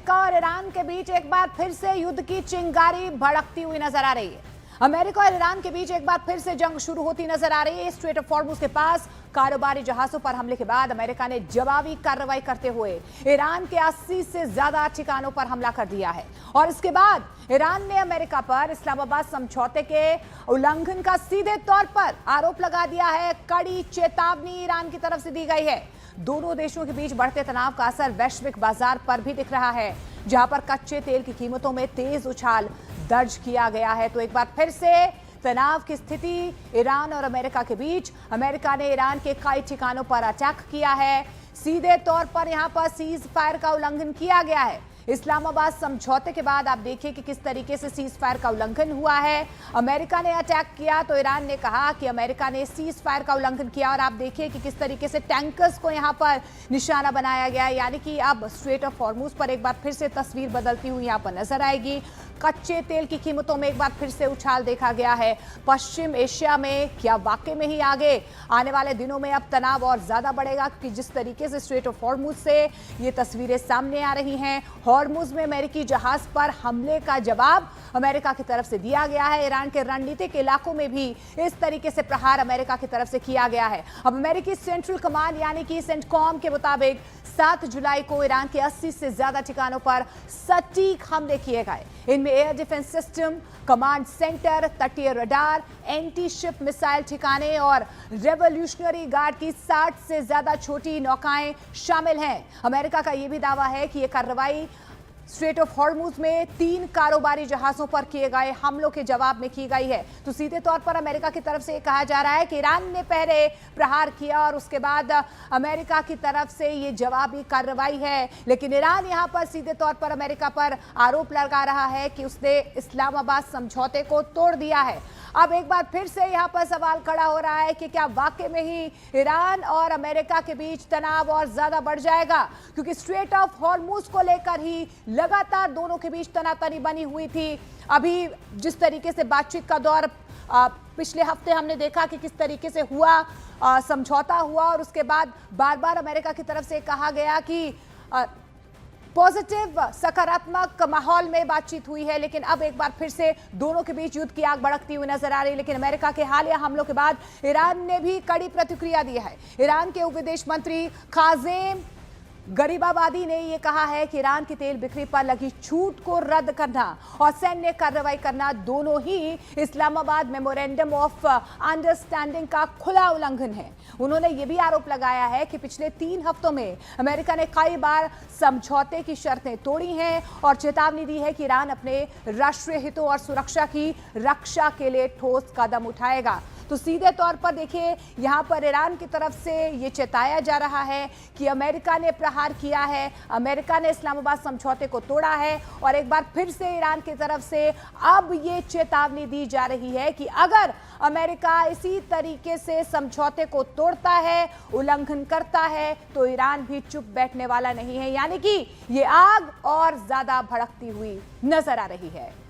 America और Iran के बीच एक बार फिर से युद्ध की चिंगारी भड़कती हुई नजर आ रही है। अमेरिका और ईरान के बीच एक बार फिर से जंग शुरू होती नजर आ रही है। स्ट्रेट ऑफ हॉर्मुज के पास कारोबारी जहाजों पर हमले के बाद अमेरिका ने जवाबी कार्रवाई करते हुए ईरान के 80 से ज्यादा ठिकानों पर हमला कर दिया है और इसके बाद ईरान ने अमेरिका पर इस्लामाबाद समझौते के उल्लंघन का सीधे तौर पर आरोप लगा दिया है। कड़ी चेतावनी ईरान की तरफ से दी गई है। दोनों देशों के बीच बढ़ते तनाव का असर वैश्विक बाजार पर भी दिख रहा है, जहां पर कच्चे तेल की कीमतों में तेज उछाल दर्ज किया गया है। तो एक बार फिर से तनाव की स्थिति ईरान और अमेरिका के बीच। अमेरिका ने ईरान के कई ठिकानों पर अटैक किया है। सीधे तौर पर यहां पर सीज फायर का उल्लंघन किया गया है। इस्लामाबाद समझौते के बाद आप देखिए कि किस तरीके से सीज फायर का उल्लंघन हुआ है। अमेरिका ने अटैक किया तो ईरान ने कहा कि अमेरिका ने सीज फायर का उल्लंघन किया और आप देखिए कि किस तरीके से टैंकर्स को यहां पर निशाना बनाया गया है। यानी कि अब स्ट्रेट ऑफ हॉर्मुज पर एक बार फिर से तस्वीर बदलती हुई यहां पर नजर आएगी। कच्चे तेल की कीमतों में एक बार फिर से उछाल देखा गया है। पश्चिम एशिया में क्या वाकई में ही आगे आने वाले दिनों में अब तनाव और ज्यादा बढ़ेगा, क्योंकि जिस तरीके से स्ट्रेट ऑफ हॉर्मुज से ये तस्वीरें सामने आ रही हैं। हॉर्मुज में अमेरिकी जहाज पर हमले का जवाब अमेरिका की तरफ से दिया गया है। ईरान के रणनीतिक इलाकों में भी इस तरीके से प्रहार अमेरिका की तरफ से किया गया है। अब अमेरिकी सेंट्रल कमांड यानी कि सेंटकॉम के मुताबिक 7 जुलाई को ईरान के 80 से ज्यादा ठिकानों पर सटीक हमले किए गए। इनमें air defence system, command centre, तटीय रडार, एंटी शिप मिसाइल ठिकाने और रेवोल्यूशनरी गार्ड की 60 से ज्यादा छोटी नौकाएं शामिल हैं। अमेरिका का यह भी दावा है कि यह कार्रवाई स्ट्रेट ऑफ हॉर्मुज में 3 कारोबारी जहाजों पर किए गए हमलों के जवाब में की गई है। तो सीधे तौर पर अमेरिका की तरफ से कहा जा रहा है कि ईरान ने पहले प्रहार किया और उसके बाद अमेरिका की तरफ से ये जवाबी कार्रवाई है। लेकिन ईरान यहां पर सीधे तौर पर अमेरिका पर आरोप लगा रहा है कि उसने इस्लामाबाद समझौते को तोड़ दिया है। अब एक बार फिर से यहां पर सवाल खड़ा हो रहा है कि क्या वाकई में ही ईरान और अमेरिका के बीच तनाव और ज्यादा बढ़ जाएगा, क्योंकि स्ट्रेट ऑफ हॉर्मुज को लेकर ही लगातार दोनों के बीच तनातनी बनी हुई थी। अभी जिस तरीके से बातचीत का दौर पिछले हफ्ते हमने देखा कि किस तरीके से हुआ, समझौता हुआ और उसके बाद बार बार अमेरिका की तरफ से कहा गया कि पॉजिटिव सकारात्मक माहौल में बातचीत हुई है। लेकिन अब एक बार फिर से दोनों के बीच युद्ध की आग भड़कती हुई नजर आ रही है। लेकिन अमेरिका के हालिया हमलों के बाद ईरान ने भी कड़ी प्रतिक्रिया दी है। ईरान के उप विदेश मंत्री काज़ेम गरीबाबादी ने यह कहा है कि ईरान की तेल बिक्री पर लगी छूट को रद्द करना और सैन्य कार्रवाई करना दोनों ही इस्लामाबाद मेमोरेंडम ऑफ अंडरस्टैंडिंग का खुला उल्लंघन है। उन्होंने यह भी आरोप लगाया है कि पिछले 3 हफ्तों में अमेरिका ने कई बार समझौते की शर्तें तोड़ी हैं और चेतावनी दी है कि ईरान अपने राष्ट्रीय हितों और सुरक्षा की रक्षा के लिए ठोस कदम उठाएगा। तो सीधे तौर पर देखिए यहां पर ईरान की तरफ से ये चेताया जा रहा है कि अमेरिका ने प्रहार किया है, अमेरिका ने इस्लामाबाद समझौते को तोड़ा है और एक बार फिर से ईरान की तरफ से अब ये चेतावनी दी जा रही है कि अगर अमेरिका इसी तरीके से समझौते को तोड़ता है, उल्लंघन करता है, तो ईरान भी चुप बैठने वाला नहीं है। यानी कि ये आग और ज्यादा भड़कती हुई नजर आ रही है।